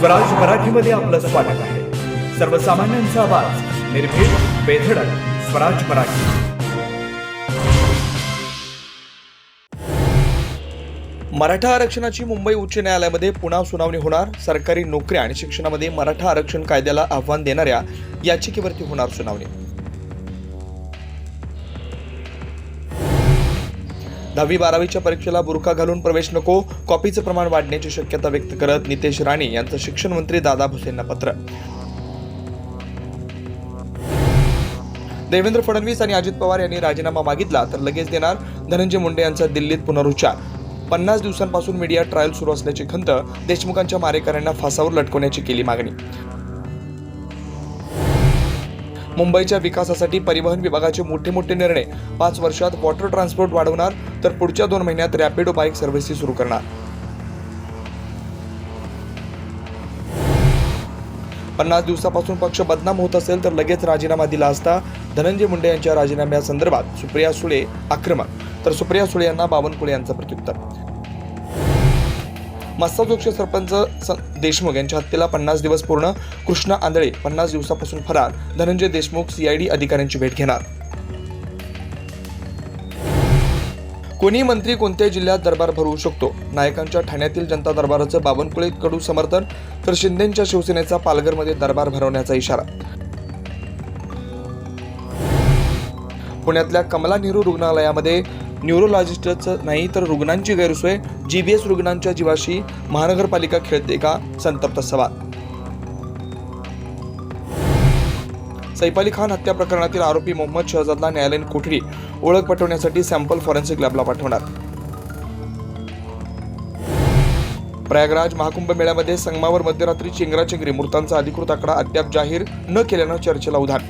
स्वराज मराठीमध्ये आपलं स्वागत आहे. सर्वसामान्यांचा आवाज, निर्भीड, बेधडक, स्वराज मराठी. मराठा आरक्षणाची मुंबई उच्च न्यायालयामध्ये पुन्हा सुनावणी होणार. सरकारी नोकऱ्या आणि शिक्षणामध्ये मराठा आरक्षण कायद्याला आव्हान देणाऱ्या याचिकेवरती होणार सुनावणी. 10वी-12वीच्या परीक्षेला बुरखा घालून प्रवेश नको, कॉपीचं प्रमाण वाढण्याची शक्यता व्यक्त करत नितेश राणे यांचं शिक्षण मंत्री दादा भुसेंना पत्र. देवेंद्र फडणवीस आणि अजित पवार यांनी राजीनामा मागितला तर लगेच देणार. धनंजय मुंडे यांचा दिल्लीत पुनरुच्चार. 50 दिवसांपासून मीडिया ट्रायल सुरू असल्याची खंत. देशमुखांच्या मारेकऱ्यांना फासावर लटकवण्याची केली मागणी. मुंबईच्या विकासासाठी परिवहन विभागाचे मोठे निर्णय. 5 वर्षात वॉटर ट्रान्सपोर्ट वाढवणार तर पुढच्या 2 महिन्यात रॅपिडो बाईक सर्व्हिस सुरू करणार. 50 दिवसापासून पक्ष बदनाम होत असेल तर लगेच राजीनामा दिला असता. धनंजय मुंडे यांच्या राजीनाम्यासंदर्भात सुप्रिया सुळे आक्रमक, तर सुप्रिया सुळे यांना बावनकुळे यांचं प्रत्युत्तर. मस्साजोगचे सरपंच देशमुख यांच्या हत्येला 50 दिवस पूर्ण. कृष्णा आंधळे 50 दिवसापासून फरार. धनंजय देशमुख सीआयडी अधिकाऱ्यांची भेट घेणार. कोणी मंत्री कोणत्याही जिल्ह्यात दरबार भरवू शकतो. नायकांच्या ठाण्यातील जनता दरबाराचं बावनकुळे कडू समर्थन, तर शिंदेंच्या शिवसेनेचा पालघरमध्ये दरबार भरवण्याचा इशारा. पुण्यातल्या कमला नेहरू रुग्णालयामध्ये न्यूरोलॉजिस्टच नाही तर रुग्णांची गैरसोय. जीबीएस रुग्णांच्या जीवाशी महानगरपालिका खेळते का, संतप्त सवाल. सैफ अली खान हत्या प्रकरणातील आरोपी मोहम्मद शहजादला न्यायालयीन कोठडी. ओळख पटवण्यासाठी सॅम्पल फॉरेन्सिक लॅबला पाठवणार. प्रयागराज महाकुंभ मेळ्यामध्ये संगमावर मध्यरात्री चेंगराचेंगरी. मृतांचा अधिकृत आकडा अद्याप जाहीर न केल्यानं चर्चेला उधाण.